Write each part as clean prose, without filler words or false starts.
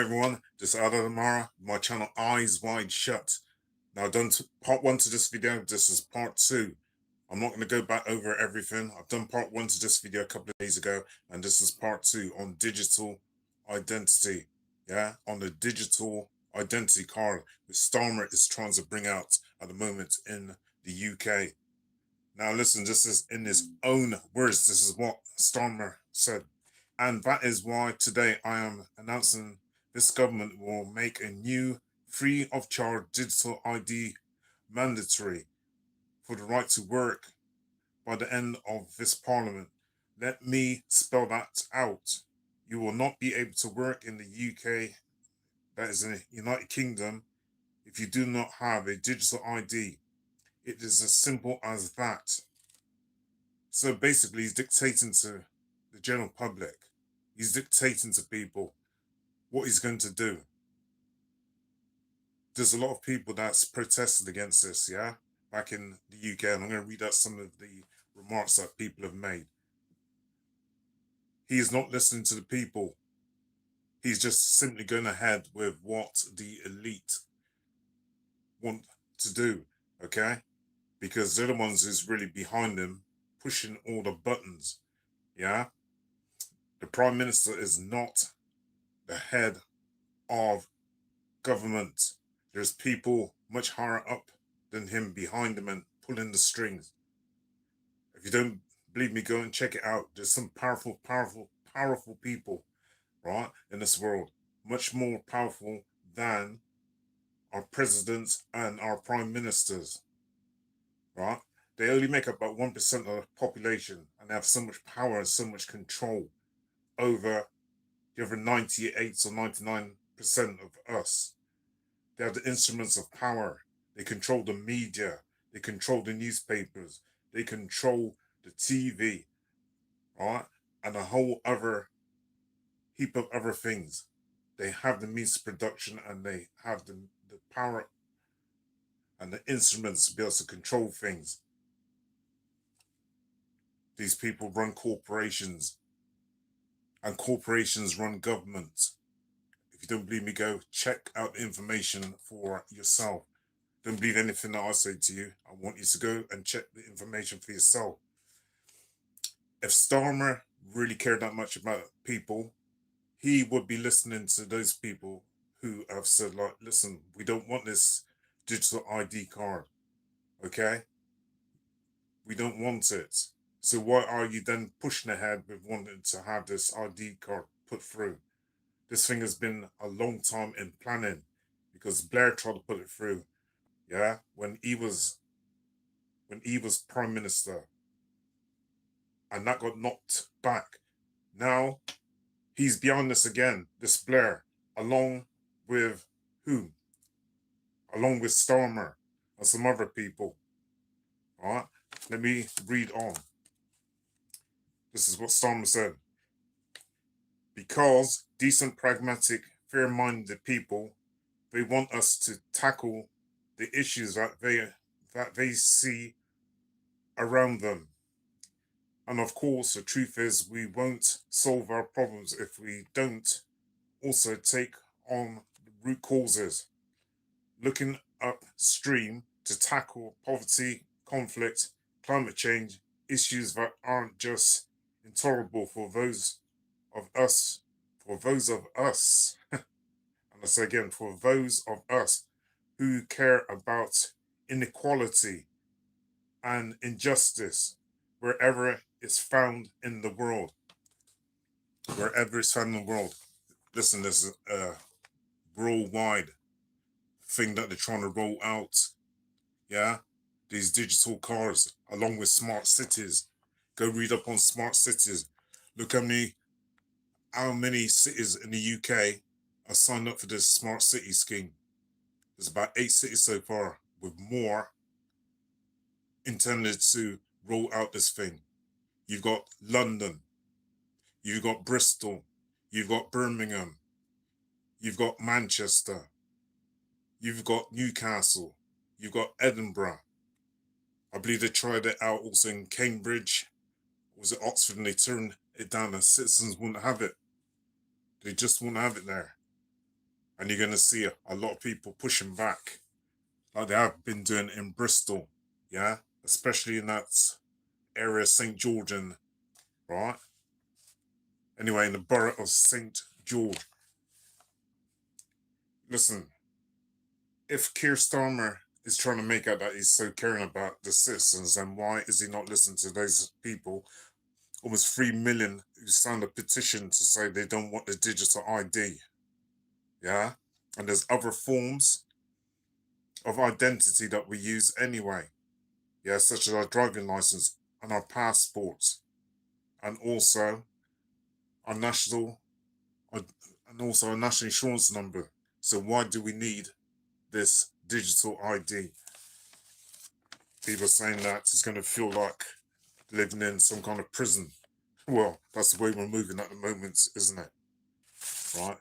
Everyone, this is Amara, my channel Eyes Wide Shut. Now I've done part 1 to this video, this is part 2. I'm not going to go back over everything. I've done part 1 to this video a couple of days ago, and this is part 2 on digital identity. Yeah, on the digital identity card that Starmer is trying to bring out at the moment in the UK. Now listen, this is in his own words, this is what Starmer said. And that is why today I am announcing this government will make a new free of charge digital ID mandatory for the right to work by the end of this parliament. Let me spell that out. You will not be able to work in the UK, that is in the United Kingdom, if you do not have a digital ID. It is as simple as that. So basically he's dictating to the general public. He's dictating to people what he's going to do. There's a lot of people that's protested against this, yeah, back in the UK, and I'm going to read out some of the remarks that people have made. He is not listening to the people. He's just simply going ahead with what the elite want to do, okay? Because they're the ones who's really behind him, pushing all the buttons, yeah? The Prime Minister is not the head of government. There's people much higher up than him behind him and pulling the strings. If you don't believe me, go and check it out. There's some powerful people, right, in this world. Much more powerful than our presidents and our prime ministers, right? They only make up about 1% of the population, and they have so much power and so much control over the other 98 or 99% of us. They have the instruments of power. They control the media. They control the newspapers. They control the TV, right? And a whole other heap of other things. They have the means of production, and they have the power and the instruments to be able to control things. These people run corporations, and corporations run governments. If you don't believe me, go check out the information for yourself. Don't believe anything that I say to you. I want you to go and check the information for yourself. If Starmer really cared that much about people, he would be listening to those people who have said, like, listen, we don't want this digital ID card, okay? We don't want it. So why are you then pushing ahead with wanting to have this ID card put through? This thing has been a long time in planning, because Blair tried to put it through, yeah, when he was prime minister, and that got knocked back. Now he's behind this again, this Blair, along with who? Along with Starmer and some other people. All right, let me read on. This is what Starmer said. Because decent, pragmatic, fair-minded people, they want us to tackle the issues that they see around them. And of course, the truth is we won't solve our problems if we don't also take on the root causes, looking upstream to tackle poverty, conflict, climate change, issues that aren't just intolerable for those of us, and I say again, for those of us who care about inequality and injustice wherever it's found in the world. Wherever it's found in the world. Listen, there's a worldwide thing that they're trying to roll out. Yeah? These digital cars, along with smart cities. Go read up on smart cities. Look how many cities in the UK are signed up for this smart city scheme. There's about 8 cities so far, with more intended to roll out this thing. You've got London, you've got Bristol, you've got Birmingham, you've got Manchester, you've got Newcastle, you've got Edinburgh. I believe they tried it out also in Cambridge. Was it Oxford? And they turned it down, and citizens wouldn't have it. They just wouldn't have it there. And you're going to see a lot of people pushing back, like they have been doing in Bristol, yeah, especially in that area, St. George, and right. Anyway, in the borough of St. George. Listen, if Keir Starmer is trying to make out that he's so caring about the citizens, then why is he not listening to those people, almost 3 million, who signed a petition to say they don't want the digital ID? Yeah? And there's other forms of identity that we use anyway, yeah, such as our driving license and our passports, and also our national, and also our national insurance number. So why do we need this digital ID? People are saying that it's going to feel like living in some kind of prison. Well, that's the way we're moving at the moment, isn't it? Right?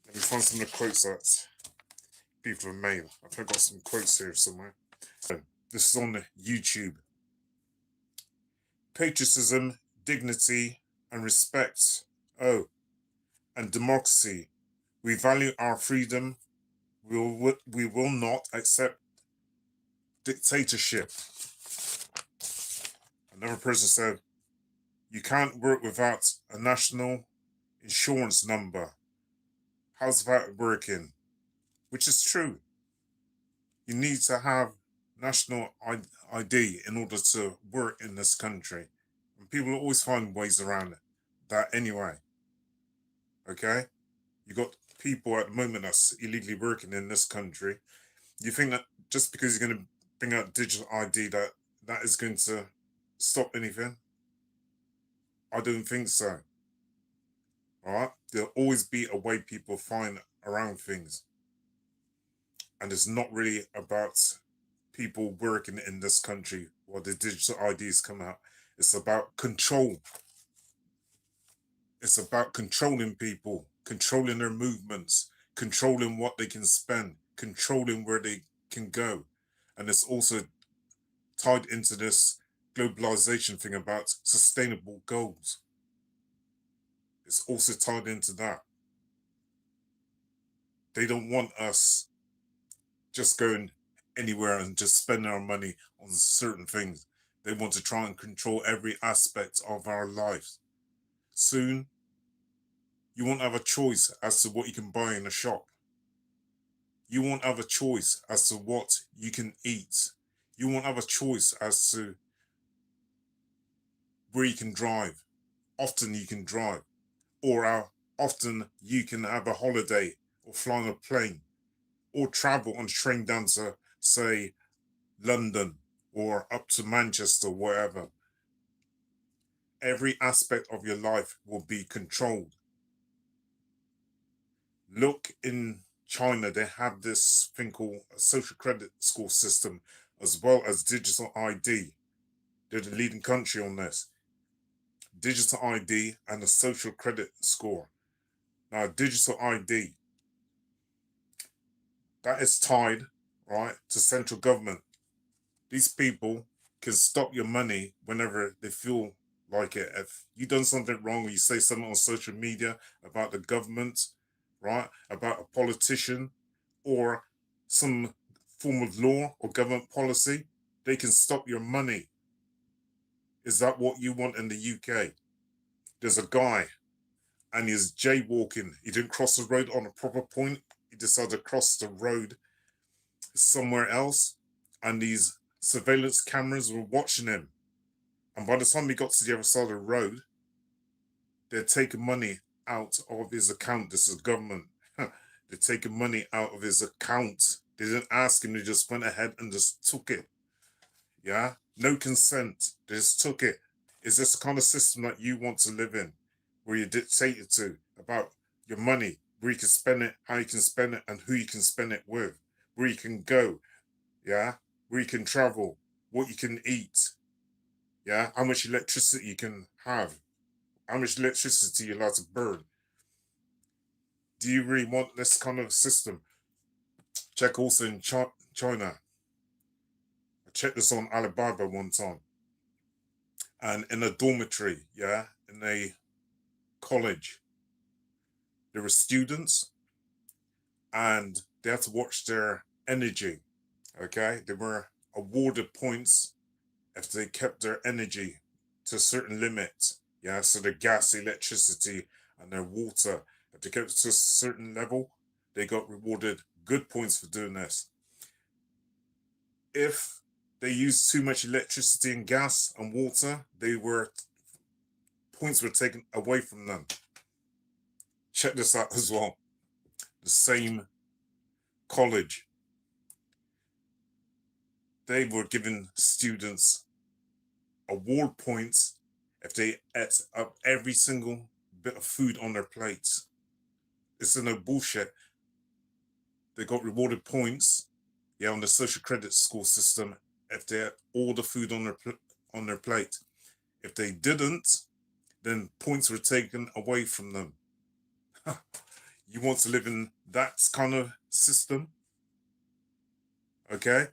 Let me find some of the quotes that people have made. I think I've got some quotes here somewhere. So, this is on YouTube. Patriotism, dignity, and respect. Oh, and democracy. We value our freedom. We will not accept dictatorship. Another person said, you can't work without a national insurance number. How's that working? Which is true. You need to have national ID in order to work in this country. And people always find ways around that anyway. Okay? You got people at the moment that's illegally working in this country. You think that just because you're going to bring out digital ID that is going to stop anything? I don't think so. All right? There'll always be a way people find around things. And it's not really about people working in this country while the digital IDs come out. It's about control. It's about controlling people, controlling their movements, controlling what they can spend, controlling where they can go. And it's also tied into this globalization thing about sustainable goals. It's also tied into that. They don't want us just going anywhere and just spending our money on certain things. They want to try and control every aspect of our lives. Soon, you won't have a choice as to what you can buy in a shop. You won't have a choice as to what you can eat. You won't have a choice as to where you can drive. Often you can drive. Or how often you can have a holiday or fly on a plane or travel on a train down to, say, London or up to Manchester, wherever. Every aspect of your life will be controlled. Look in China, they have this thing called a social credit score system as well as digital ID. They're the leading country on this. Digital ID and a social credit score. Now, digital ID, that is tied, right, to central government. These people can stop your money whenever they feel like it. If you've done something wrong or you say something on social media about the government, right, about a politician or some form of law or government policy, they can stop your money. Is that what you want in the UK? There's a guy and he's jaywalking. He didn't cross the road on a proper point. He decided to cross the road somewhere else, and these surveillance cameras were watching him. And by the time he got to the other side of the road, they're taking money out of his account. This is government. They're taking money out of his account. They didn't ask him, they just went ahead and just took it. Yeah? No consent. They just took it. Is this the kind of system that you want to live in? Where you're dictated to about your money, where you can spend it, how you can spend it, and who you can spend it with, where you can go, yeah, where you can travel, what you can eat, yeah, how much electricity you can have, how much electricity you're allowed to burn. Do you really want this kind of system? Check also in China. I checked this on Alibaba one time. And in a dormitory, yeah, in a college, there were students and they had to watch their energy. Okay, they were awarded points if they kept their energy to a certain limit. Yeah, so their gas, electricity, and their water, if they kept it to a certain level, they got rewarded good points for doing this. If they used too much electricity and gas and water, points were taken away from them. Check this out as well. The same college, they were giving students award points if they ate up every single bit of food on their plates. It's no bullshit. They got rewarded points, yeah, on the social credit score system if they had all the food on their plate. If they didn't, then points were taken away from them. You want to live in that kind of system? Okay.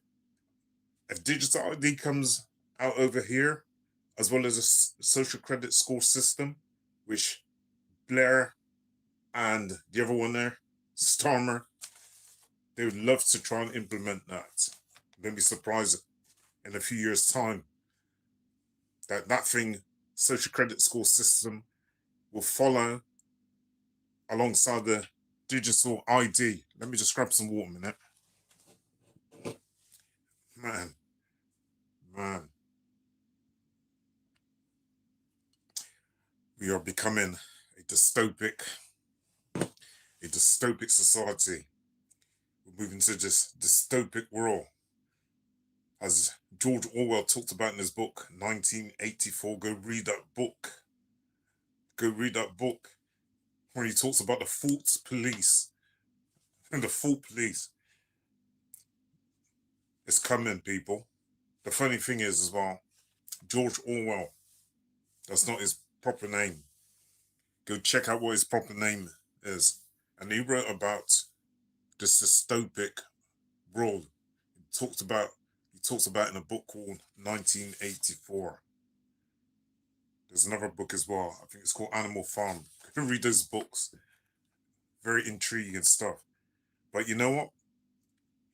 If digital ID comes out over here, as well as a social credit score system, which Blair and the other one there, Starmer, they would love to try and implement that. Don't be surprised in a few years' time that thing, social credit score system, will follow alongside the digital ID. Let me just grab some water a minute. Man, we are becoming a dystopic society. We're moving to this dystopic world. As George Orwell talked about in his book, 1984, go read that book. Go read that book when he talks about the false police. And the false police. It's coming, people. The funny thing is as well, George Orwell, that's not his proper name. Go check out what his proper name is. And he wrote about this dystopic world. He talks about in a book called 1984. There's another book as well. I think it's called Animal Farm. Go read those books. Very intriguing stuff. But you know what?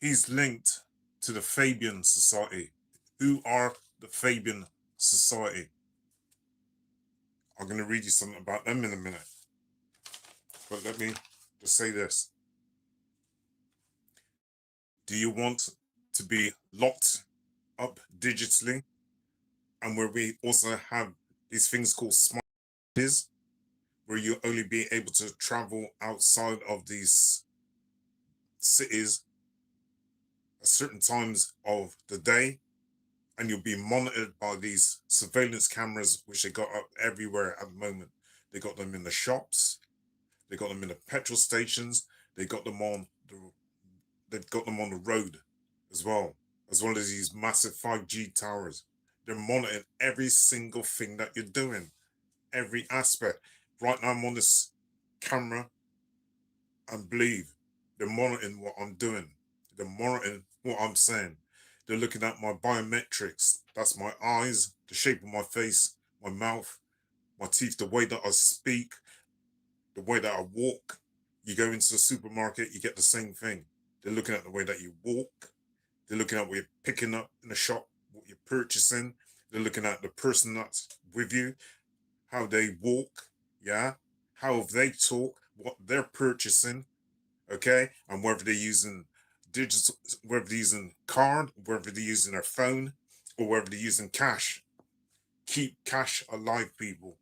He's linked to the Fabian Society. Who are the Fabian Society? I'm going to read you something about them in a minute. But let me just say this. Do you want to be locked up digitally? And where we also have these things called smart cities, where you only be able to travel outside of these cities at certain times of the day, and you'll be monitored by these surveillance cameras, which they got up everywhere at the moment. They got them in the shops, they got them in the petrol stations, they've got them on the road as well as these massive 5G towers. They're monitoring every single thing that you're doing, every aspect. Right now I'm on this camera, and believe they're monitoring what I'm doing. They're monitoring what I'm saying. They're looking at my biometrics. That's my eyes, the shape of my face, my mouth, my teeth, the way that I speak, the way that I walk. You go into the supermarket, you get the same thing. They're looking at the way that you walk. They're looking at what you're picking up in the shop, what you're purchasing. They're looking at the person that's with you, how they walk, yeah, how they talk, what they're purchasing, okay, and whether they're using digital, whether they're using card, whether they're using their phone, or whether they're using cash. Keep cash alive, people.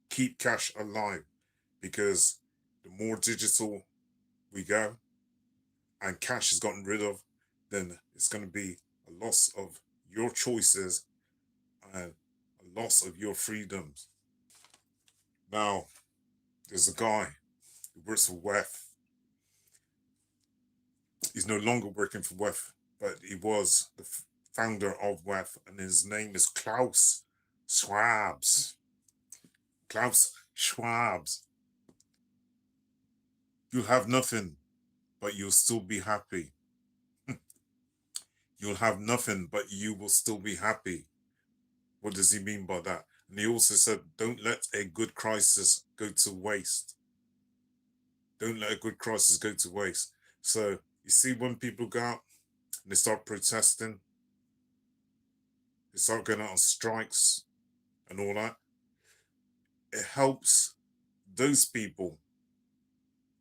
Keep cash alive, because the more digital we go and cash is gotten rid of, then it's going to be a loss of your choices and a loss of your freedoms. Now, there's a guy who works for W.E.F. He's no longer working for W.E.F, but he was the founder of W.E.F, and his name is Klaus Schwabs. Klaus Schwabs. You have nothing, but you'll still be happy. You'll have nothing, but you will still be happy. What does he mean by that? And he also said, don't let a good crisis go to waste. Don't let a good crisis go to waste. So you see, when people go out and they start protesting, they start going out on strikes and all that, it helps those people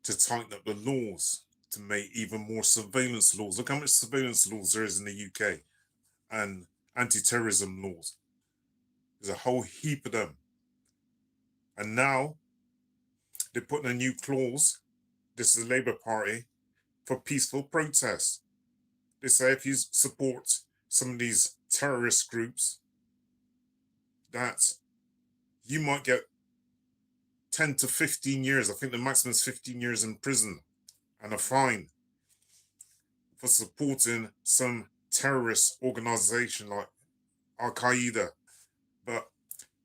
to tighten up the laws, to make even more surveillance laws. Look how much surveillance laws there is in the UK, and anti-terrorism laws. There's a whole heap of them. And now they're putting a new clause, this is the Labour Party, for peaceful protests. They say if you support some of these terrorist groups, that you might get 10 to 15 years, I think the maximum is 15 years in prison, and a fine for supporting some terrorist organization like Al-Qaeda. But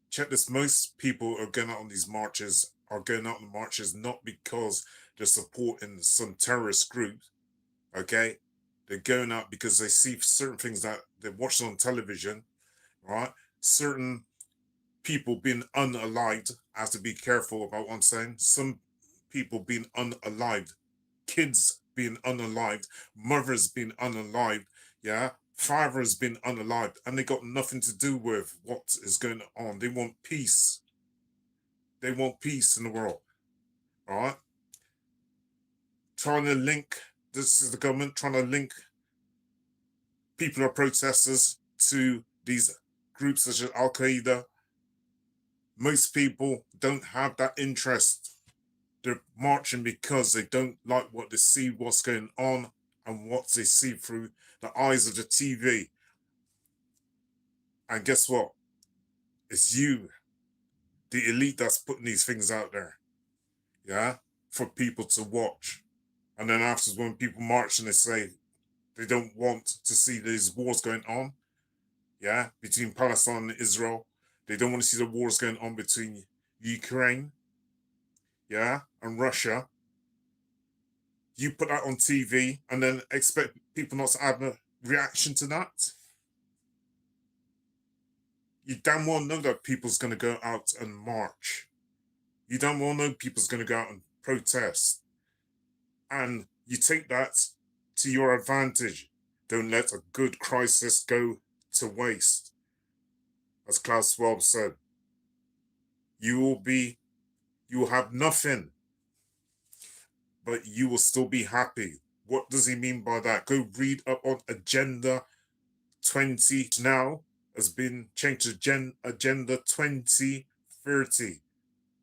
check this, most people are going out on these marches, are going out on the marches not because they're supporting some terrorist group, okay? They're going out because they see certain things that they're watching on television, right? Certain people being unalived. I have to be careful about what I'm saying. Some people being unalived, kids being unalived, mothers being unalived, yeah, fathers being unalived, and they got nothing to do with what is going on. They want peace. They want peace in the world, all right? Trying to link, this is the government trying to link people or protesters to these groups such as Al-Qaeda. Most people don't have that interest. They're marching because they don't like what they see, what's going on, and what they see through the eyes of the TV. And guess what? It's you, the elite, that's putting these things out there, yeah, for people to watch. And then afterwards, when people march and they say they don't want to see these wars going on, yeah, between Palestine and Israel, they don't want to see the wars going on between Ukraine, yeah, and Russia. You put that on TV and then expect people not to have a reaction to that? You damn well know that people's going to go out and march. You damn well know people's going to go out and protest. And you take that to your advantage. Don't let a good crisis go to waste. As Klaus Schwab said, you will have nothing, but you will still be happy. What does he mean by that? Go read up on Agenda 20 now has been changed to Agenda 2030.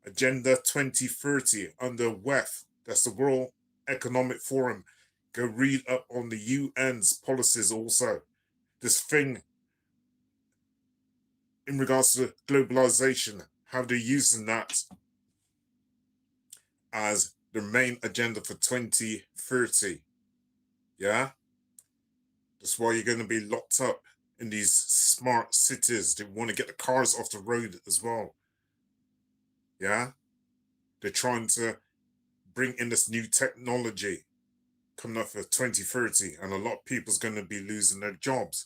Agenda 2030 under W.E.F. That's the World Economic Forum. Go read up on the UN's policies also. This thing in regards to globalization, how they're using that as their main agenda for 2030. Yeah? That's why you're going to be locked up in these smart cities. They want to get the cars off the road as well. Yeah? They're trying to bring in this new technology coming up for 2030, and a lot of people's going to be losing their jobs.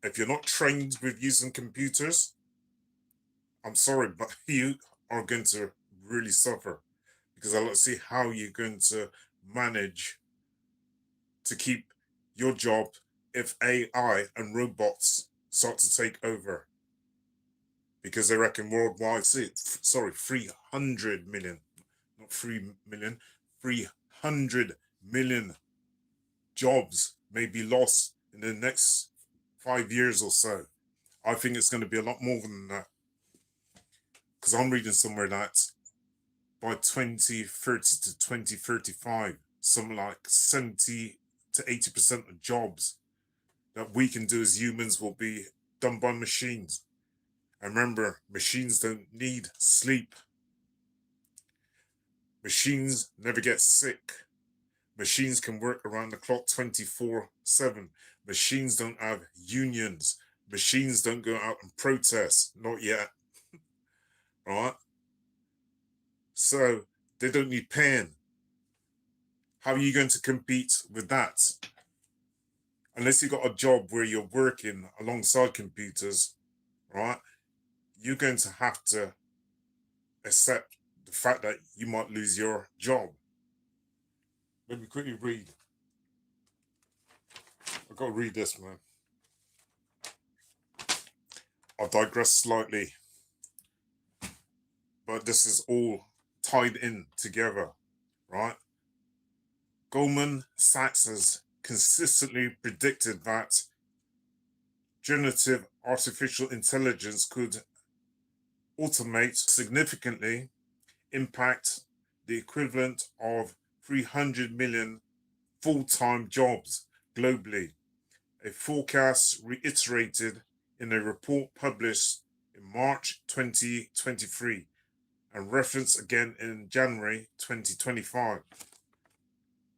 If you're not trained with using computers, I'm sorry, but you are going to really suffer, because I don't see how you're going to manage to keep your job if AI and robots start to take over. Because they reckon worldwide, 300 million, not 3 million, 300 million jobs may be lost in the next 5 years or so. I think it's going to be a lot more than that. Because I'm reading somewhere that by 2030 to 2035, something like 70 to 80% of jobs that we can do as humans will be done by machines. And remember, machines don't need sleep. Machines never get sick. Machines can work around the clock 24/7. Machines don't have unions. Machines don't go out and protest. Not yet. Right? So they don't need pain. How are you going to compete with that? Unless you got a job where you're working alongside computers, right? You're going to have to accept the fact that you might lose your job. Let me quickly read got to read this, man. I'll digress slightly, but this is all tied in together, right? Goldman Sachs has consistently predicted that generative artificial intelligence could automate significantly impact the equivalent of 300 million full-time jobs globally, a forecast reiterated in a report published in March 2023 and referenced again in January 2025.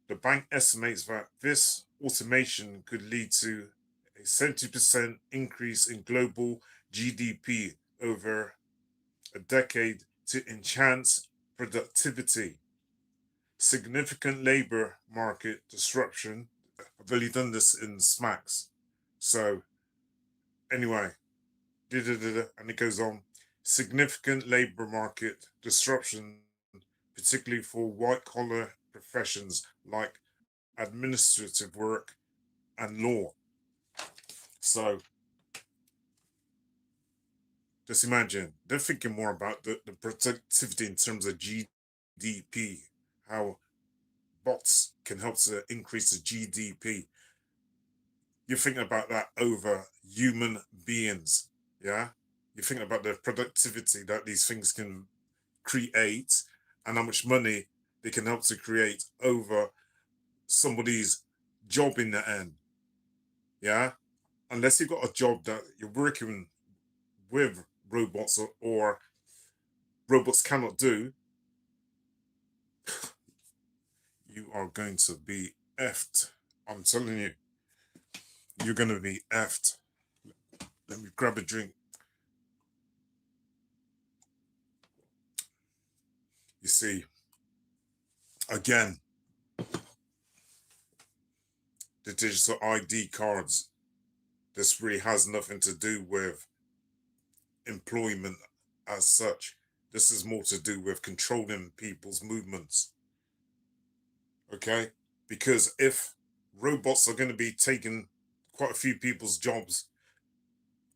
The bank estimates that this automation could lead to a 70% increase in global GDP over a decade to enhance productivity. Significant labor market disruption. I've only done this in smacks. So, anyway, and it goes on. Significant labor market disruption, particularly for white collar professions like administrative work and law. So, just imagine, they're thinking more about the productivity in terms of GDP, how bots can help to increase the GDP. You're thinking about that over human beings, yeah? You're thinking about the productivity that these things can create and how much money they can help to create over somebody's job in the end, yeah? Unless you've got a job that you're working with robots or robots cannot do, you are going to be effed. I'm telling you, you're going to be effed. Let me grab a drink. You see, again, the digital ID cards, this really has nothing to do with employment as such. This is more to do with controlling people's movements. Okay? Because if robots are going to be taking quite a few people's jobs,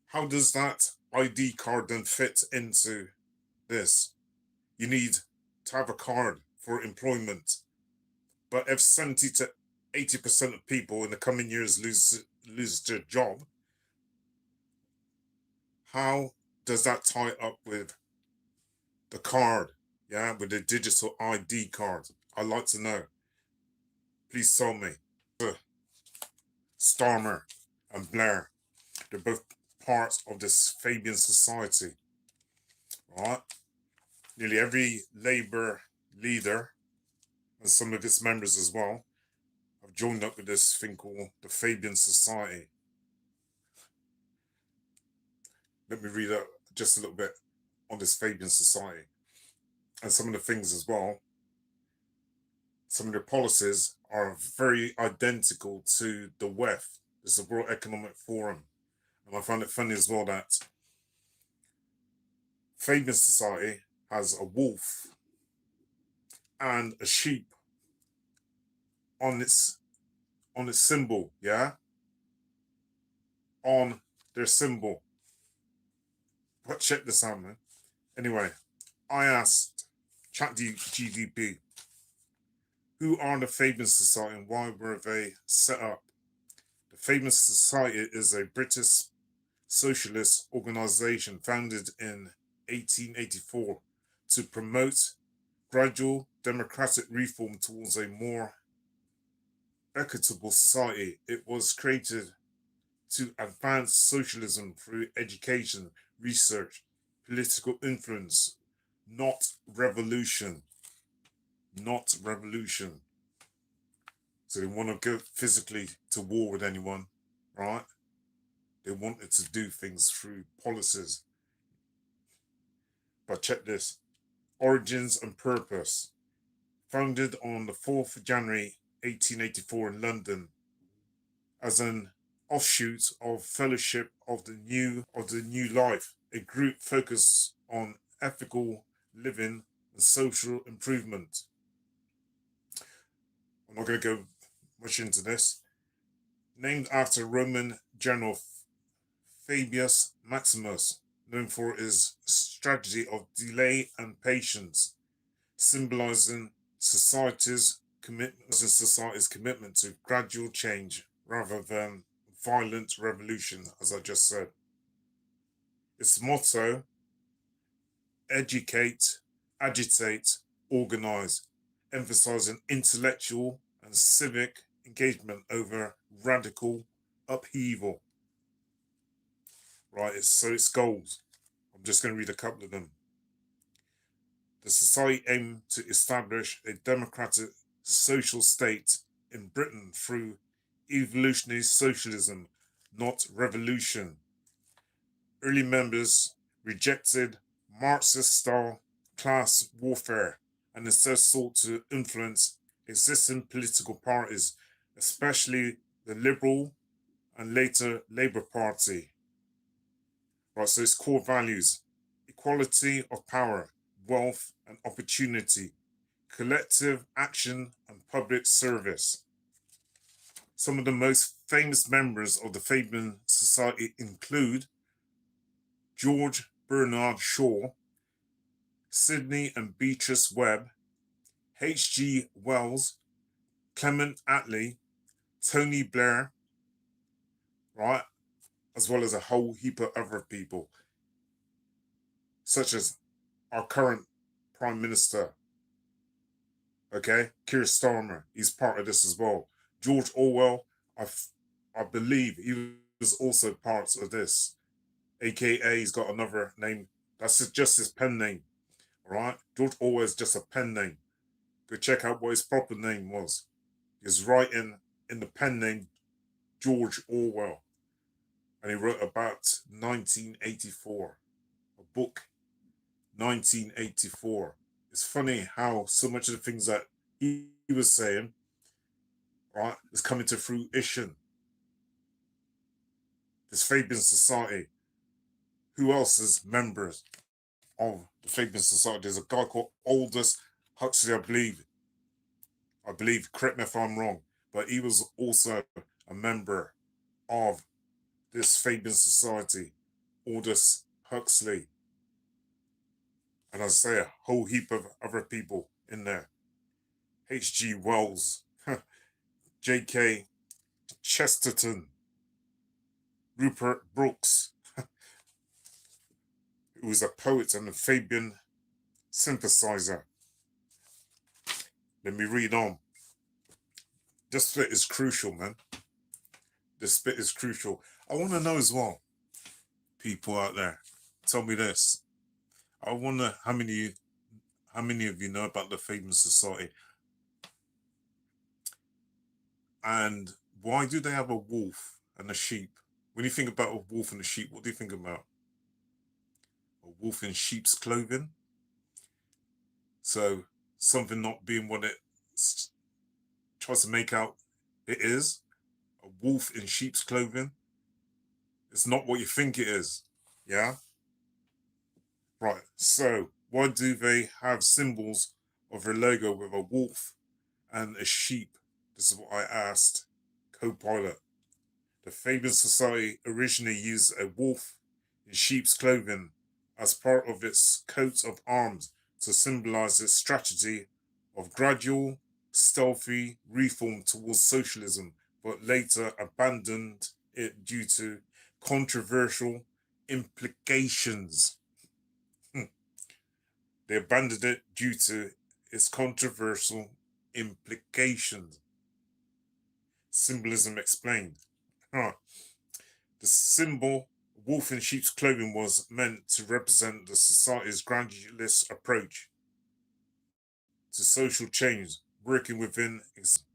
how does that ID card then fit into this? You need to have a card for employment. But if 70 to 80% of people in the coming years lose their job, how does that tie up with the card? Yeah, with the digital ID card. I'd like to know. Please tell me. Starmer and Blair, they're both parts of this Fabian society. Right? Nearly every Labour leader and some of its members as well have joined up with this thing called the Fabian Society. Let me read out just a little bit on this Fabian Society and some of the things as well. Some of the policies are very identical to the W.E.F. This is the World Economic Forum. And I find it funny as well that Fabian Society has a wolf and a sheep on its symbol, yeah? On their symbol. But check this out, man. Anyway, I asked ChatGPT, who are the Fabian Society and why were they set up? The Fabian Society is a British socialist organization founded in 1884 to promote gradual democratic reform towards a more equitable society. It was created to advance socialism through education, research, political influence, not revolution. Not revolution. So they want to go physically to war with anyone, right? They wanted to do things through policies. But check this. Origins and purpose. Founded on the 4th of January 1884 in London as an offshoot of Fellowship of the New Life, a group focused on ethical living and social improvement. I'm not going to go much into this. named after Roman general Fabius Maximus, known for his strategy of delay and patience, symbolizing society's commitment to gradual change rather than violent revolution, as I just said. Its motto: educate, agitate, organize, emphasizing intellectual and civic engagement over radical upheaval. Right, so its goals. I'm just going to read a couple of them. The society aimed to establish a democratic social state in Britain through evolutionary socialism, not revolution. Early members rejected Marxist-style class warfare and instead sought to influence existing political parties, especially the Liberal and later Labour Party. Right, so its core values: equality of power, wealth and opportunity, collective action and public service. Some of the most famous members of the Fabian Society include George Bernard Shaw, Sidney and Beatrice Webb, H.G. Wells, Clement Attlee, Tony Blair, right, as well as a whole heap of other people, such as our current Prime Minister, okay, Keir Starmer. He's part of this as well. George Orwell, I believe he was also part of this, aka he's got another name. That's just his pen name, all right? George Orwell is just a pen name. Go check out what his proper name was. He's writing in the pen name George Orwell, and he wrote about 1984, a book, 1984. It's funny how so much of the things that he was saying, right, is coming to fruition. This Fabian Society. Who else is members of the Fabian Society? There's a guy called Aldous Huxley, I believe, correct me if I'm wrong, but he was also a member of this Fabian Society, Aldous Huxley. And I say a whole heap of other people in there. H.G. Wells, J.K. Chesterton, Rupert Brooks, who was a poet and a Fabian synthesizer. Let me read on. This bit is crucial, man. This bit is crucial. I want to know as well, people out there, tell me this. I wonder how many of you know about the Fabian Society, and why do they have a wolf and a sheep? When you think about a wolf and a sheep, what do you think about? A wolf in sheep's clothing. So something not being what it tries to make out it is. A wolf in sheep's clothing. It's not what you think it is. Yeah? Right. So why do they have symbols of their logo with a wolf and a sheep? This is what I asked Copilot. The Fabian Society originally used a wolf in sheep's clothing as part of its coat of arms to symbolize its strategy of gradual, stealthy reform towards socialism, but later abandoned it due to controversial implications. They abandoned it due to its controversial implications. Symbolism explained. Huh. The symbol wolf in sheep's clothing was meant to represent the society's gradualist approach to social change, working within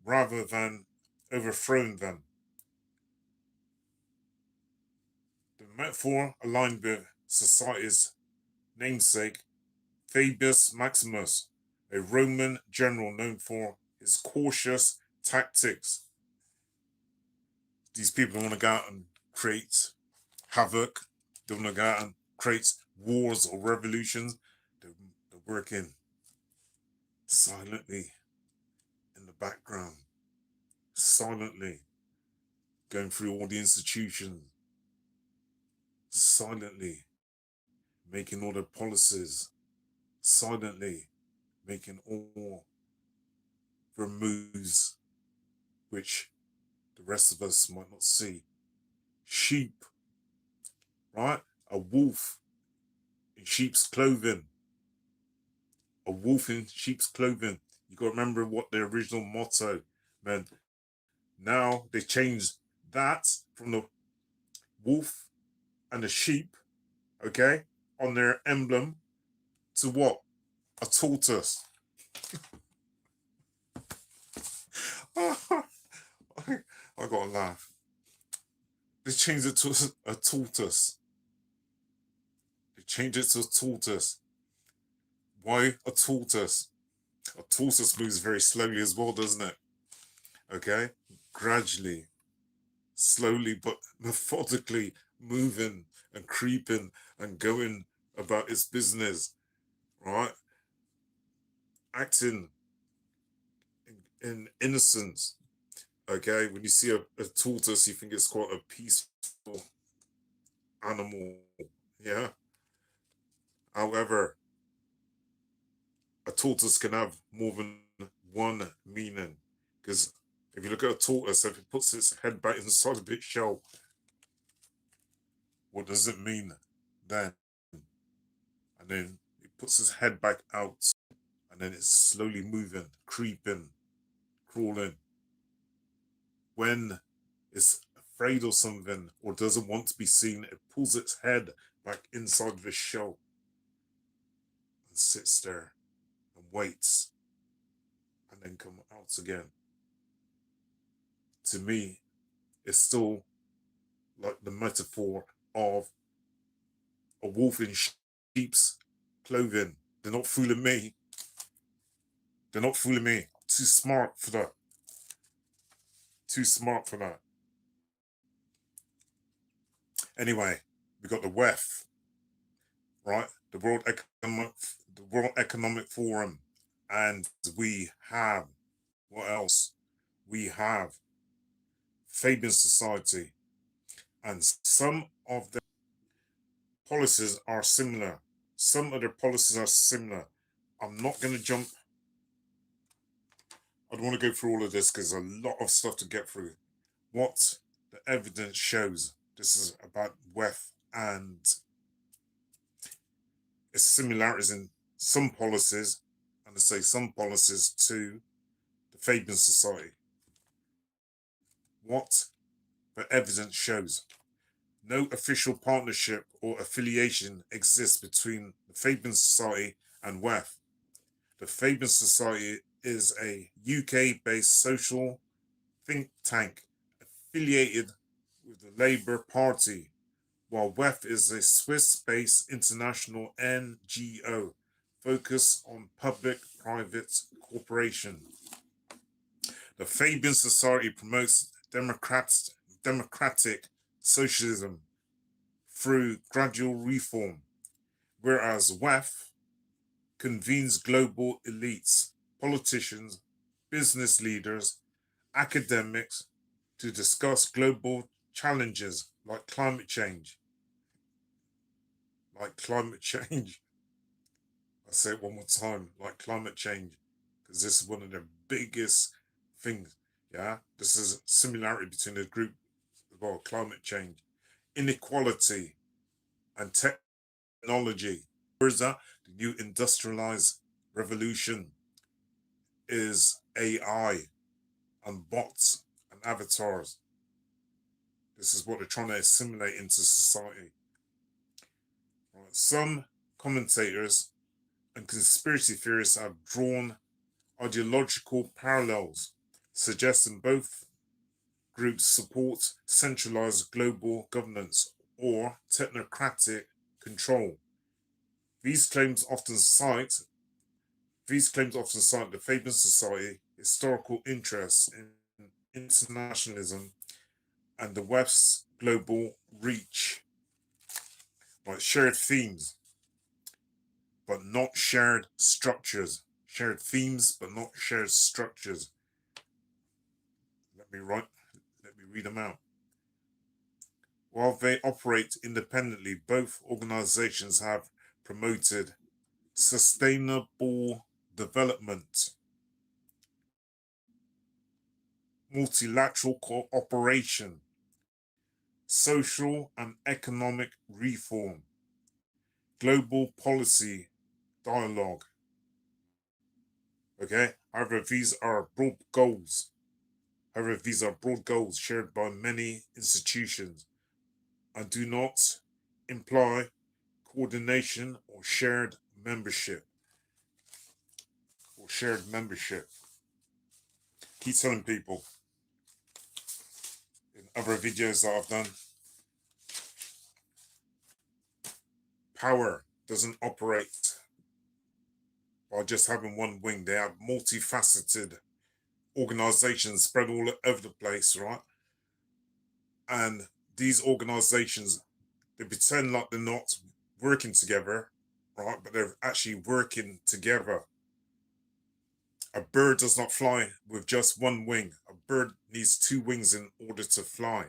rather than overthrowing them. The metaphor aligned with society's namesake, Fabius Maximus, a Roman general known for his cautious tactics. These people want to go out and create havoc. They want to go out and create wars or revolutions. They're working silently in the background, silently going through all the institutions, silently making all the policies, silently making all the moves which the rest of us might not see. Sheep, right? A wolf in sheep's clothing. A wolf in sheep's clothing. You got to remember what the original motto meant. Now they changed that from the wolf and the sheep, okay, on their emblem to what? A tortoise. I gotta laugh. They changed it to a tortoise. They changed it to a tortoise. Why a tortoise? A tortoise moves very slowly as well, doesn't it? Okay? Gradually, slowly, but methodically moving and creeping and going about its business, right? Acting in innocence. Okay? When you see a tortoise, you think it's quite a peaceful animal. Yeah? However, a tortoise can have more than one meaning. Because if you look at a tortoise, if it puts its head back inside of its shell, what does it mean then? And then it puts its head back out, and then it's slowly moving, creeping, crawling. When it's afraid of something or doesn't want to be seen, it pulls its head back inside of its shell and sits there and waits and then come out again. To me, it's still like the metaphor of a wolf in sheep's clothing. They're not fooling me. They're not fooling me. Too smart for that. Too smart for that. Anyway, we got the W.E.F, right? The World Economic Forum. And we have, what else? We have Fabian Society. And some of the policies are similar. Some of their policies are similar. I'm not going to jump. I don't want to go through all of this because there's a lot of stuff to get through. What the evidence shows, this is about W.E.F and its similarities in some policies, and I say some policies to the Fabian Society. What the evidence shows. No official partnership or affiliation exists between the Fabian Society and W.E.F. The Fabian Society is a UK-based social think tank affiliated with the Labour Party, while W.E.F is a Swiss-based international NGO focused on public-private cooperation. The Fabian Society promotes democratic socialism through gradual reform, whereas W.E.F convenes global elites, politicians, business leaders, academics to discuss global challenges like climate change. Like climate change. I'll say it one more time, like climate change, because this is one of the biggest things. Yeah, this is a similarity between the group about climate change, inequality, and technology. Where's that? The new industrialized revolution is AI and bots and avatars. This is what they're trying to assimilate into society. Right. Some commentators and conspiracy theorists have drawn ideological parallels, suggesting both groups support centralized global governance or technocratic control. These claims often cite the Fabian Society historical interests in internationalism and the W.E.F's global reach. Right, shared themes, but not shared structures. Shared themes, but not shared structures. Let me read them out. While they operate independently, both organizations have promoted sustainable development, multilateral cooperation, social and economic reform, global policy dialogue. Okay, however, these are broad goals. However, these are broad goals shared by many institutions and do not imply coordination or shared membership. Keep telling people in other videos that I've done, power doesn't operate by just having one wing. They have multifaceted organizations spread all over the place, right? And these organizations, they pretend like they're not working together, right? But they're actually working together. A bird does not fly with just one wing. A bird needs two wings in order to fly.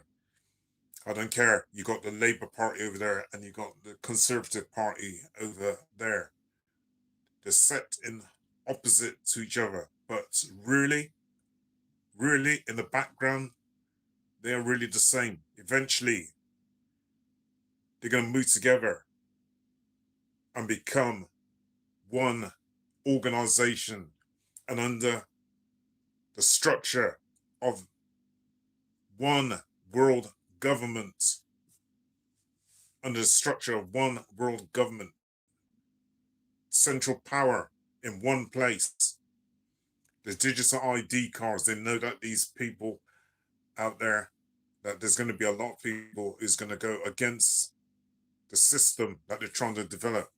I don't care. You got the Labour Party over there and you got the Conservative Party over there. They're set in opposite to each other. But really, in the background, they are really the same. Eventually, they're going to move together and become one organization and under the structure of one world government. Under the structure of one world government. Central power in one place. The digital ID cards, they know that these people out there, that there's going to be a lot of people who's going to go against the system that they're trying to develop.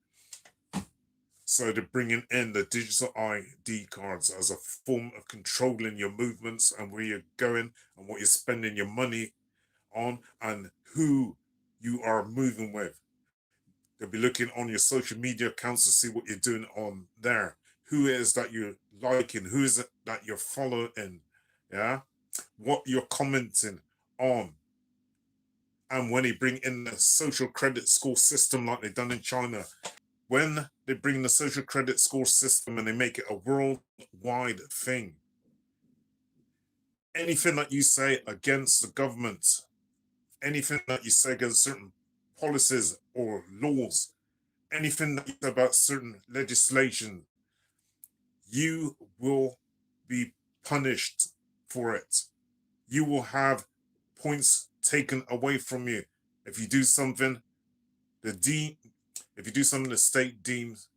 So they're bringing in the digital ID cards as a form of controlling your movements and where you're going and what you're spending your money on and who you are moving with. They'll be looking on your social media accounts to see what you're doing on there. Who is that you're liking? Who is it that you're following? Yeah? What you're commenting on. And when they bring in the social credit score system like they've done in China, when they bring the social credit score system and they make it a worldwide thing, anything that you say against the government, anything that you say against certain policies or laws, anything that you say about certain legislation, you will be punished for it. You will have points taken away from you. If you do something, if you do something the state deems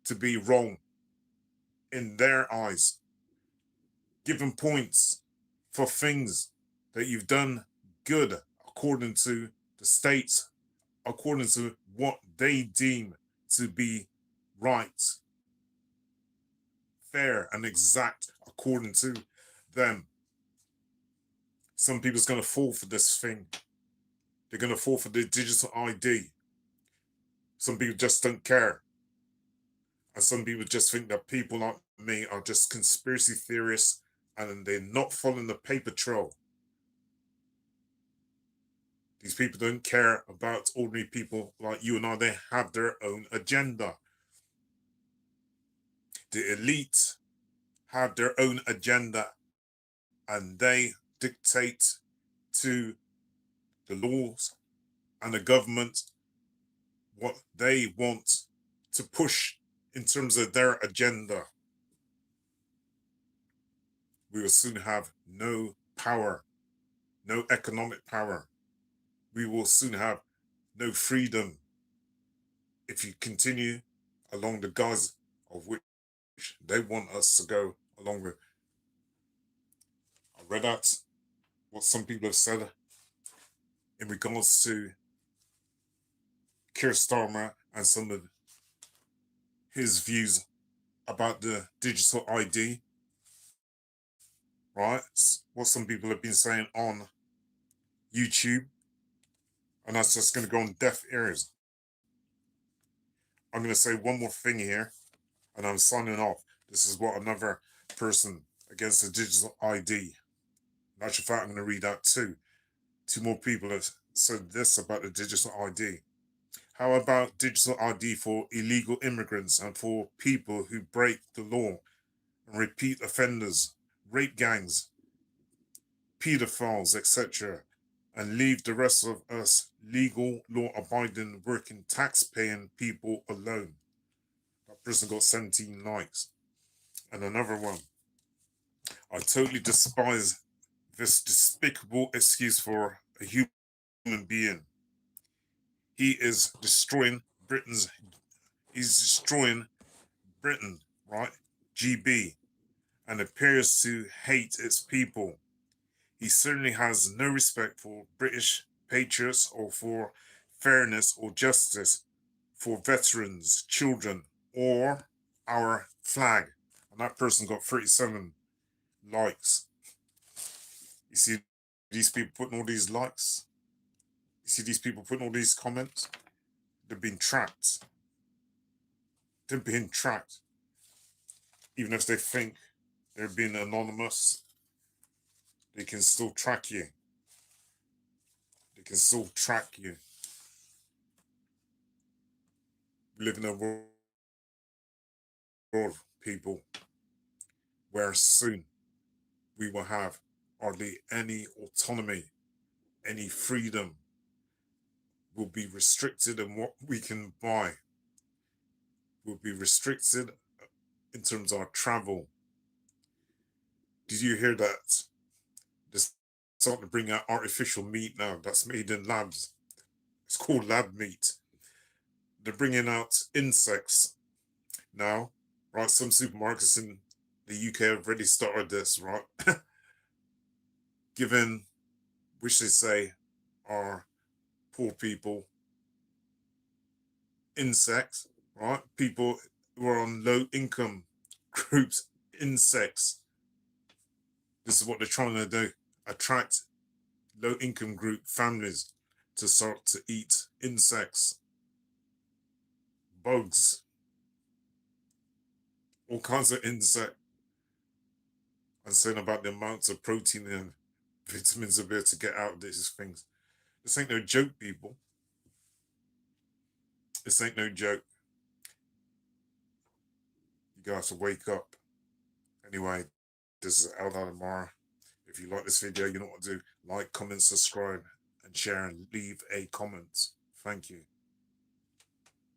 to be wrong in their eyes, given points for things that you've done good according to the state, according to what they deem to be right, fair and exact according to them. Some people's going to fall for this thing. They're going to fall for the digital ID. Some people just don't care. And some people just think that people like me are just conspiracy theorists and they're not following the paper trail. These people don't care about ordinary people like you and I. They have their own agenda. The elite have their own agenda and they dictate to the laws and the government what they want to push in terms of their agenda. We will soon have no power, no economic power. We will soon have no freedom if you continue along the guise of which they want us to go along with. I read out what some people have said in regards to Keir Starmer and some of his views about the digital ID, right? What some people have been saying on YouTube, and that's just going to go on deaf ears. I'm going to say one more thing here, and I'm signing off. This is what another person against the digital ID. In actual fact, I'm going to read out two more people have said this about the digital ID. How about digital ID for illegal immigrants and for people who break the law and repeat offenders, rape gangs, pedophiles, etc., and leave the rest of us legal, law-abiding, working, tax-paying people alone? That person got 17 likes. And another one. I totally despise this despicable excuse for a human being. He is destroying Britain's. He's destroying Britain, right? GB, and appears to hate its people. He certainly has no respect for British patriots or for fairness or justice for veterans, children, or our flag. And that person got 37 likes. You see these people putting all these likes? You see these people putting all these comments? They're being tracked. They're being tracked. Even if they think they're being anonymous, they can still track you. They can still track you. We live in a world, people, where soon we will have hardly any autonomy, any freedom will be restricted in what we can buy, will be restricted in terms of our travel. Did you hear that? They're starting to bring out artificial meat now that's made in labs. It's called lab meat. They're bringing out insects now, right? Some supermarkets in the UK have already started this, right? Given, which they say are poor people, insects, right? People who are on low income groups, insects. This is what they're trying to do, attract low income group families to start to eat insects, bugs, all kinds of insects, and saying about the amounts of protein and vitamins they'll be able to get out of these things. This ain't no joke, people. This ain't no joke. You guys have to wake up. Anyway, this is Amara. If you like this video, you know what to do. Like, comment, subscribe, and share, and leave a comment. Thank you.